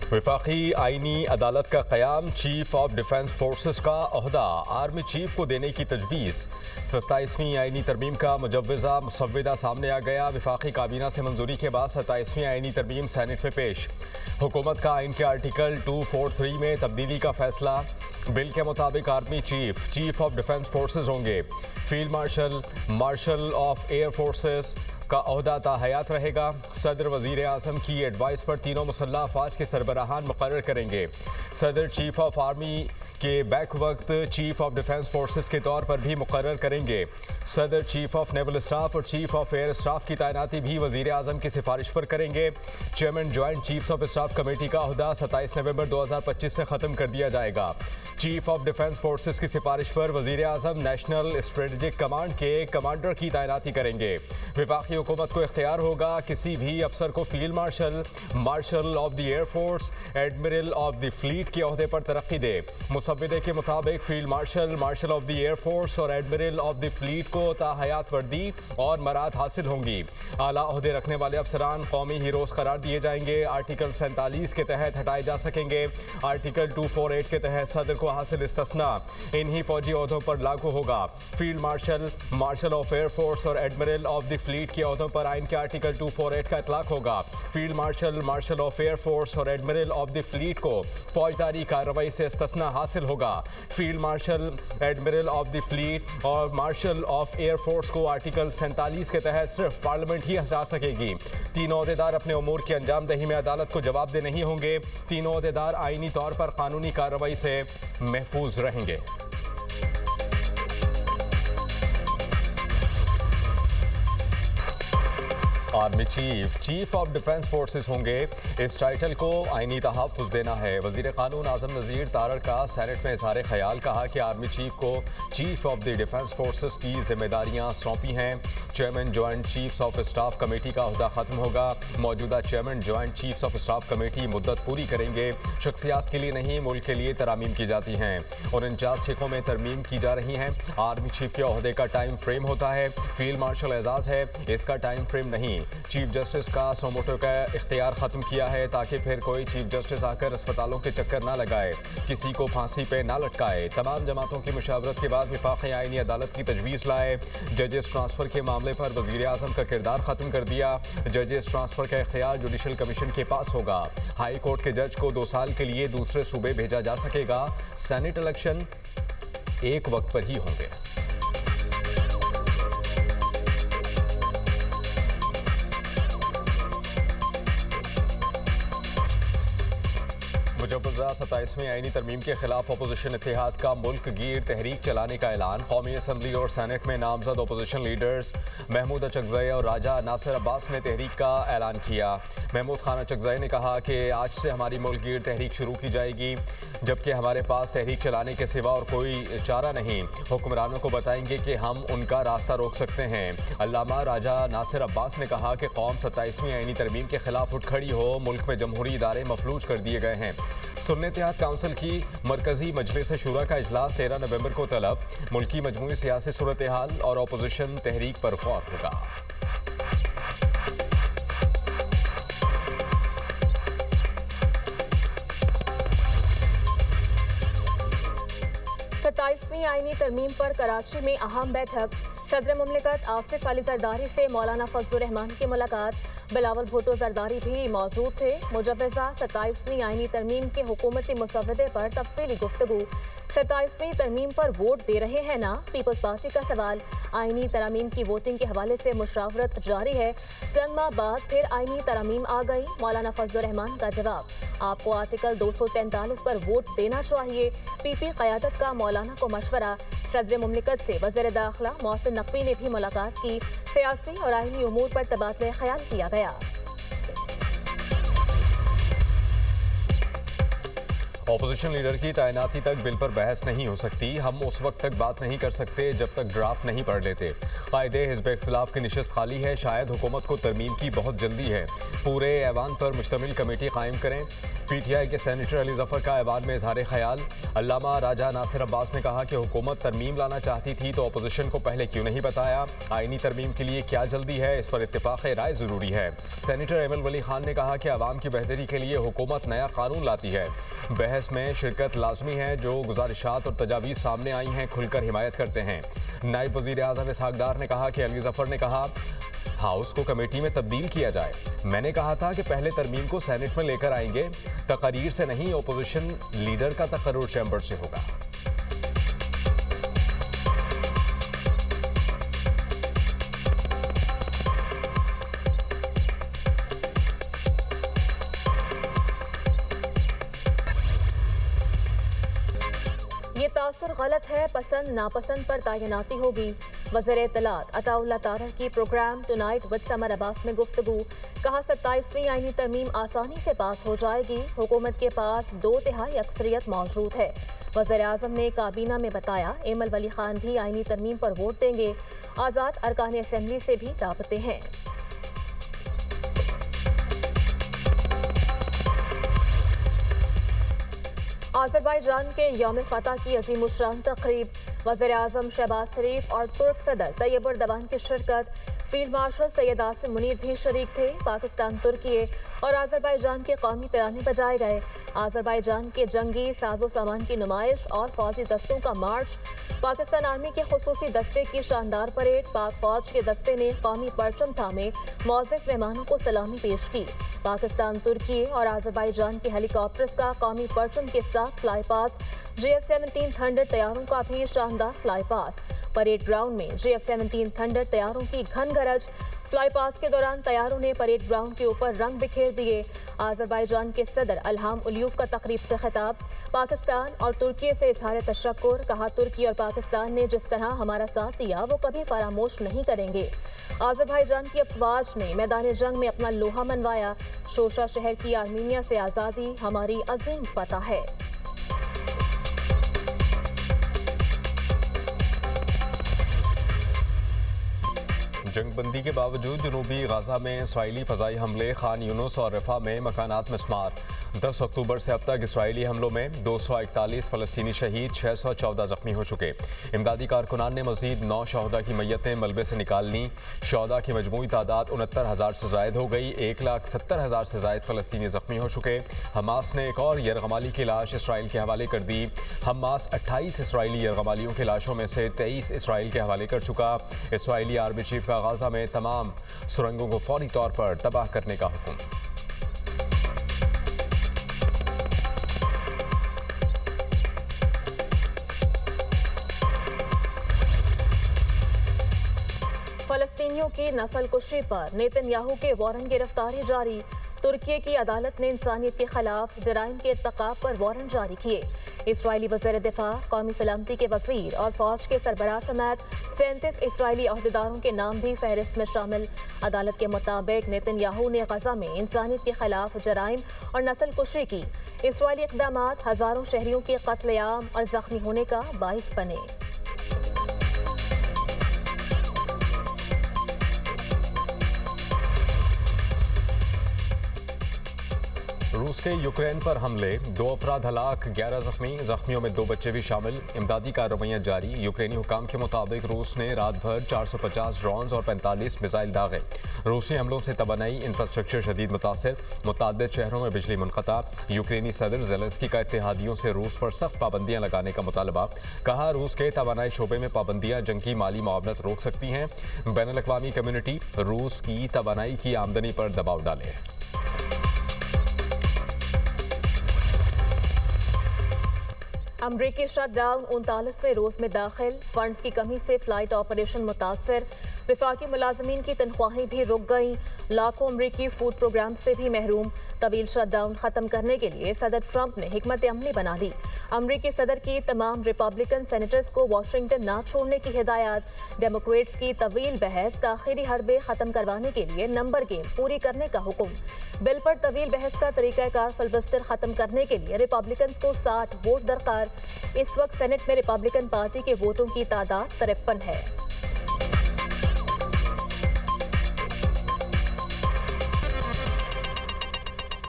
वफाकी आइनी अदालत का क़याम, चीफ ऑफ डिफेंस फोर्सेस का ओहदा आर्मी चीफ को देने की तजवीज़। 27वीं आइनी तरमीम का मुजव्वज़ा मुसव्विदा सामने आ गया। वफाकी काबीना से मंजूरी के बाद 27वीं आइनी तरमीम सैनेट में पेश। हुकूमत का आइन के आर्टिकल 243 में तब्दीली का फैसला। बिल के मुताबिक army chief of defence forces होंगे। Field marshal, marshal of air forces का ओहदा ताहयात रहेगा। सदर वज़ीर आज़म की एडवाइस पर तीनों मुसल्लह अफवाज के सरबराहान मुकर्रर करेंगे। सदर चीफ ऑफ आर्मी के बैक वक्त चीफ ऑफ डिफेंस फोर्सेस के तौर पर भी मुकर्रर करेंगे। सदर चीफ ऑफ नेवल स्टाफ और चीफ ऑफ एयर स्टाफ की तैनाती भी वज़ीर आज़म की सिफारिश पर करेंगे। Chairman joint chiefs of staff committee का ओहदा 27 नवंबर 2025 से ख़त्म कर दिया जाएगा। चीफ ऑफ डिफेंस फोर्सेस की सिफारिश पर वज़ीर आज़म नेशनल स्ट्रेटेजिक कमांड के कमांडर की तैनाती करेंगे। वफाकी हुकूमत को इख्तियार होगा किसी भी अफसर को field marshal, marshal of the air force, admiral of the fleet के ओहदे पर तरक्की दे। मुसव्विदे के मुताबिक field marshal, marshal of the air force और एडमिरल ऑफ द फ्लीट को ताहयात वर्दी और मराद हासिल होंगी। आला ओहदे रखने वाले अफसरान कौमी हीरोज करार दिए जाएंगे। आर्टिकल 47 के तहत हटाए जा सकेंगे। आर्टिकल 248 के तहत सदर को हासिल इस्तिस्ना इन्हीं फौजी ओहदों पर लागू होगा। Field marshal, marshal of air force और एडमिरल ऑफ द फ्लीट के ओहदों पर आइन के आर्टिकल 248 का इतलाक होगा। Field marshal, marshal of air force और एडमिरल ऑफ द फ्लीट को फौजदारी कार्रवाई से इस्तिस्ना हासिल होगा। Field marshal, admiral of the fleet और मार्शल ऑफ एयर फोर्स को आर्टिकल 47 के तहत सिर्फ पार्लियामेंट ही हटा सकेगी। तीनों ओहदेदार अपने उमूर की अंजाम दही में अदालत को जवाबदेह नहीं होंगे। तीनों ओहदेदार आइनी तौर पर कानूनी कार्रवाई से महफूज रहेंगे। Army chief of defence forces होंगे। इस टाइटल को आइनी तहफ़्फ़ुज़ देना है। वज़ीर क़ानून आज़म नज़ीर तारड़ का सैनेट में इज़हार ख्याल, कहा कि आर्मी चीफ को chief of the defence forces की जिम्मेदारियाँ सौंपी हैं। Chairman joint chiefs of staff committee का ओहदा ख़त्म होगा। मौजूदा chairman joint chiefs of staff committee मुद्दत पूरी करेंगे। शख्सियात के लिए नहीं, मुल्क के लिए तरमीम की जाती हैं और 49 हिकों में तरमीम की जा रही हैं। आर्मी चीफ के ओहदे का टाइम फ्रेम होता है। फील्ड मार्शल एजाज़ है, इसका टाइम फ्रेम नहीं। चीफ जस्टिस का सोमोटो का इख्तियार ख़त्म किया है ताकि फिर कोई चीफ जस्टिस आकर अस्पतालों के चक्कर ना लगाए, किसी को फांसी पे ना लटकाए। तमाम जमातों की मुशावरत के बाद वफाकी आइनी अदालत की तजवीज़ लाए। जजेस ट्रांसफ़र के मामले पर वज़ीर आज़म का किरदार ख़त्म कर दिया। जजेस ट्रांसफ़र का इख्तियार जुडिशल कमीशन के पास होगा। हाई कोर्ट के जज को 2 साल के लिए दूसरे सूबे भेजा जा सकेगा। सेनेट इलेक्शन एक वक्त पर ही होंगे। मुजव्वज़ा 27वीं आइनी तरमीम के खिलाफ अपोजिशन इत्तेहाद का मुल्क गिर तहरीक चलाने का ऐलान। कौमी असम्बली और सैनेट में नामजद अपोजिशन लीडर्स महमूद अचकज़ई और राजा नासिर अब्बास ने तहरीक का ऐलान किया। महमूद खान अचकज़ई ने कहा कि आज से हमारी मुल्क गिर तहरीक शुरू की जाएगी, जबकि हमारे पास तहरीक चलाने के सिवा और कोई चारा नहीं। हुक्मरानों को बताएंगे कि हम उनका रास्ता रोक सकते हैं। अल्लामा राजा नासिर अब्बास ने कहा कि कौम 27वीं आइनी तरमीम के खिलाफ उठ खड़ी हो। मुल्क में जमहूरी इदारे मफलूज कर दिए गए हैं। सुन्नी इत्तेहाद काउंसिल की मरकजी मजलिस शूरा का इजलास 13 नवंबर को तलब। मुल्की मजमूई सियासी सूरत हाल और अपोजिशन तहरीक पर गौर होगा। 27वीं आइनी तरमीम पर कराची में अहम बैठक। सदर मुमलिकत आसिफ अली जरदारी से मौलाना फजलुर रहमान की मुलाकात। बिलावल भुट्टो जरदारी भी मौजूद थे। मुजव्वज़ा 27वीं आइनी तरमीम के हुकूमती मुसव्वदे पर तफसीली गुफ्तगू। 27वीं तरमीम पर वोट दे रहे हैं ना, पीपल्स पार्टी का सवाल। आइनी तरमीम की वोटिंग के हवाले से मुशावरत जारी है। चंद माह बाद फिर आइनी तरमीम आ गई, मौलाना फजलुर रहमान का जवाब। आपको आर्टिकल 243 पर वोट देना चाहिए, पीपी क़यादत का मौलाना को मशवरा। सदर मुमलिकत से वज़ीर दाखिला मोहसिन नकवी ने भी मुलाकात की। सियासी और आइनी उमूर पर तबादला ख्याल किया गया। अपोजिशन लीडर की तैनाती तक बिल पर बहस नहीं हो सकती। हम उस वक्त तक बात नहीं कर सकते जब तक ड्राफ्ट नहीं पढ़ लेते। कायदे हिज़्ब इख्तिलाफ की नशिस्त खाली है। शायद हुकूमत को तरमीम की बहुत जल्दी है। पूरे ऐवान पर मुश्तमिल कमेटी कायम करें। PTI के सेनेटर अली जफर का ऐवान में इजहार ख्याल। अल्लामा राजा नासिर अब्बास ने कहा कि हुकूमत तरमीम लाना चाहती थी तो अपोजिशन को पहले क्यों नहीं बताया। आईनी तरमीम के लिए क्या जल्दी है, इस पर इत्तेफाक राय जरूरी है। सेनेटर एमल वली खान ने कहा कि आवाम की बेहतरी के लिए हुकूमत नया कानून लाती है। बहस में शिरकत लाजमी है। जो गुजारिशात और तजावीज़ सामने आई हैं खुलकर हिमायत करते हैं। नायब वज़ीर आज़म इसहाक डार ने कहा कि अली जफर ने कहा हाउस को कमेटी में तब्दील किया जाए। मैंने कहा था कि पहले तरमीम को सेनेट में लेकर आएंगे, तकरीर से नहीं अपोजिशन लीडर का तकर्रुर चैम्बर से होगा। ये तासुर गलत है, पसंद नापसंद पर तैनाती होगी। वज़ीर इत्तलात अताउल्लाह तारर की programme tonight with Samar Abbas में गुफ्तगू। कहा 27वीं आईनी तरमीम आसानी से पास हो जाएगी। हुकूमत के पास 2/3 अक्सरियत मौजूद है। वज़ीर आज़म ने काबीना में बताया एमल वली खान भी आईनी तरमीम पर वोट देंगे। आज़ाद अरकान असम्बली से भी राबते हैं। आज़रबाईजान के यौम फतह की अज़ीमुश्शान तक़रीब। वज़ीर आज़म शहबाज शरीफ और तुर्क सदर तैयब एर्दोगान की शिरकत। फील्ड मार्शल सैयद आसिम मुनीर भी शरीक थे। पाकिस्तान, तुर्की और आज़रबाईजान के कौमी तराने बजाए गए। आज़रबाईजान के जंगी साजो सामान की नुमाइश और फौजी दस्तों का मार्च। पाकिस्तान आर्मी के खुसूसी दस्ते की शानदार परेड। पाक फौज के दस्ते ने कौमी परचम थामे मुअज़्ज़ज़ मेहमानों को सलामी पेश की। पाकिस्तान, तुर्की और आज़रबाईजान के हेलीकॉप्टर्स का कौमी परचम के साथ फ्लाई पास। JF-17 थंडर तैयारों का भी शानदार फ्लाई पास। परेड ग्राउंड में JF-17 थंडर तैयारों की घन गरज। फ्लाई पास के दौरान तैयारों ने परेड ग्राउंड के ऊपर रंग बिखेर दिए। आज़रबाईजान के सदर इल्हाम अलियव का तकरीब से खिताब। पाकिस्तान और तुर्की से इजहार तशक्कुर। कहा तुर्की और पाकिस्तान ने जिस तरह हमारा साथ दिया वो कभी फरामोश नहीं करेंगे। आज़रबाईजान की अफवाज ने मैदान जंग में अपना लोहा मनवाया। शोशा शहर की आर्मीनिया से आज़ादी हमारी अजीम फतह है। जंगबंदी के बावजूद जनूबी गाजा में इसराइली फ़ज़ाई हमले। खान यूनुस और रफ़ा में मकानात मिस्मार। 10 अक्टूबर से अब तक इसराइली हमलों में 241 फ़लस्तीनी शहीद, 614 जख्मी हो चुके। इमदादी कारकुनान ने मज़ीद 9 शहदा की मैयतें मलबे से निकाल लीं। शहदा की मजमूई तादाद 69,000 से ज़ायद हो गई। 1,70,000 से ज़ायद फ़लस्तीनी जख्मी हो चुके। हमास ने एक और यरगमाली की लाश इसराइल के हवाले कर दी। हमास 28 इसराइली यरगमालियों की लाशों में से 23 इसराइल के हवाले कर चुका। इसराइली आर्मी चीफ का गाजा में तमाम सुरंगों को फौरी तौर पर तबाह करने का हुक्म। फलस्तीनियों की नस्ल कुशी पर नेतन्याहू के वारंट गिरफ्तारी जारी। तुर्की की अदालत ने इंसानियत के खिलाफ जराइम के इर्तिकाब पर वारंट जारी किए। इसराइली वज़ीर दिफा, कौमी सलामती के वज़ीर और फौज के सरबराह समेत 37 इसराइली अहदेदारों के नाम भी फहरिस्त में शामिल। अदालत के मुताबिक नेतन्याहू ने गजा में इंसानियत के खिलाफ जराइम और नस्ल कुशी की। इसराइली इक़दामात हज़ारों शहरियों के कत्लेआम और जख्मी होने का बाइस बने। रूस के यूक्रेन पर हमले, 2 अफराद हलाक, 11 जख्मी। जख्मियों में 2 बच्चे भी शामिल। इमदादी कार्रवाइयाँ जारी। यूक्रेनी हुकाम के मुताबिक रूस ने रात भर 450 ड्रोन्स और 45 मिसाइल दागे। रूसी हमलों से तवानाई इंफ्रास्ट्रक्चर शदीद मुतासर। मुतअद्दिद शहरों में बिजली मुनक़ता। यूक्रेनी सदर ज़ेलेंस्की का इत्तेहादियों से रूस पर सख्त पाबंदियाँ लगाने का मुतालबा। कहा रूस के तवानाई शोबे में पाबंदियाँ जंग की माली मुआवनत रोक सकती हैं। बैनुल-अक़वामी कम्युनिटी रूस की तवानाई की आमदनी पर दबाव डाले। अमरीकी शटडाउन 39वें रोज में दाखिल। फंड्स की कमी से फ्लाइट ऑपरेशन मुतासर। विफाकी मुलाजमीन की तनख्वाहें भी रुक गईं। लाखों अमरीकी फूड प्रोग्राम से भी महरूम। तवील शटडाउन खत्म करने के लिए सदर ट्रंप ने हिकमत अमली बना ली। अमरीकी सदर की तमाम रिपब्लिकन सेनेटर्स को वाशिंगटन ना छोड़ने की हिदायत। डेमोक्रेट्स की तवील बहस का आखिरी हरबे खत्म करवाने के लिए नंबर गेम पूरी करने का हुक्म। बिल पर तवील बहस का तरीकाकार फिलिबस्टर खत्म करने के लिए रिपब्लिकन्स को 60 वोट दरकार। इस वक्त सेनेट में रिपब्लिकन पार्टी के वोटों की तादाद 53 है।